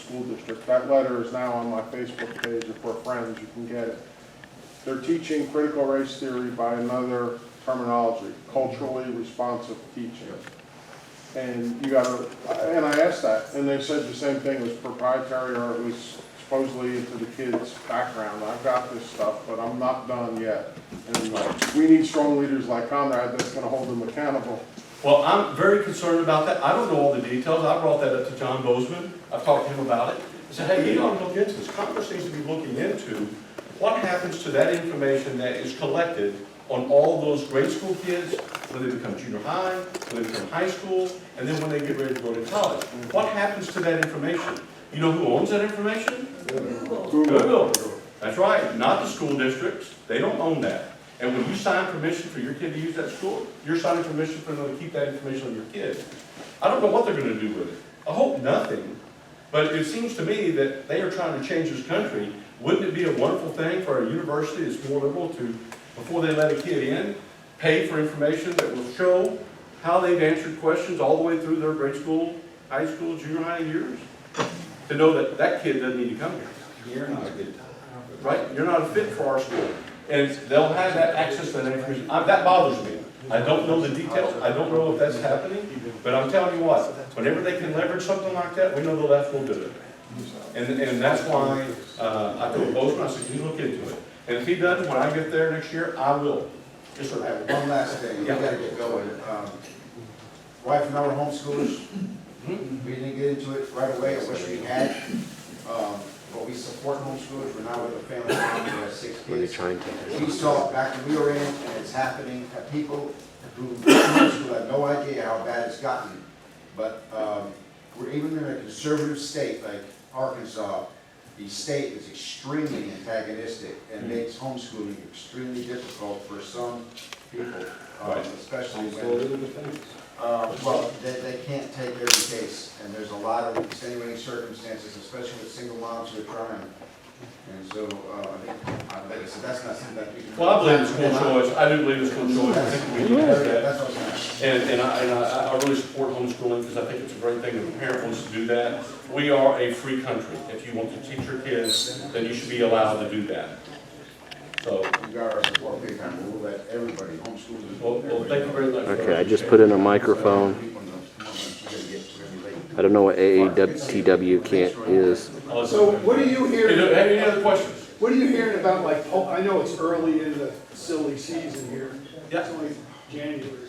school district. That letter is now on my Facebook page, and for friends, you can get it. They're teaching critical race theory by another terminology, culturally responsive teaching. And you gotta, and I asked that, and they said the same thing, it was proprietary, or it was supposedly into the kids' background. I've got this stuff, but I'm not done yet. And we need strong leaders like Conrad that's gonna hold them accountable. Well, I'm very concerned about that. I don't know all the details. I brought that up to John Bozeman. I've talked to him about it. I said, hey, you ought to look into this. Congress needs to be looking into what happens to that information that is collected on all those grade school kids, when they become junior high, when they become high school, and then when they get ready to go to college. What happens to that information? You know who owns that information? Google. That's right, not the school districts. They don't own that. And when you sign permission for your kid to use that school, you're signing permission for them to keep that information on your kid. I don't know what they're going to do with it. I hope nothing. But it seems to me that they are trying to change this country. Wouldn't it be a wonderful thing for a university that's more liberal to, before they let a kid in, pay for information that will show how they've answered questions all the way through their grade school, high school, junior high years? To know that that kid doesn't need to come here. You're not a fit. Right? You're not a fit for our school. And they'll have that access to that information. That bothers me. I don't know the details. I don't know if that's happening. But I'm telling you what, whenever they can leverage something like that, we know the left will do it. And that's why I told Bozeman, I said, can you look into it? And if he doesn't, when I get there next year, I will. Yes, sir. One last thing, we gotta get going. Wife and I were homeschoolers. We didn't get into it right away, I wish we had. But we support homeschoolers, we're now with a family now, we have 6 kids. We saw it back when we were in, and it's happening, that people who homeschool have no idea how bad it's gotten. But we're even in a conservative state like Arkansas, the state is extremely antagonistic and makes homeschooling extremely difficult for some people, especially when, well, they can't take every case, and there's a lot of extenuating circumstances, especially with single moms who are trying. And so, like I said, that's not something that we can. Well, I believe in school choice. I do believe in school choice. I think we need to have that. That's what I was saying. And I really support homeschooling because I think it's a great thing if a parent wants to do that. We are a free country. If you want to teach your kids, then you should be allowed to do that. So, We got our support big time, we'll let everybody homeschool. well, thank you very much. Okay, I just put in a microphone. I don't know what AATW can't is. So what are you hearing? Any other questions? What are you hearing about, like, I know it's early in the silly season here. Yeah. It's only January.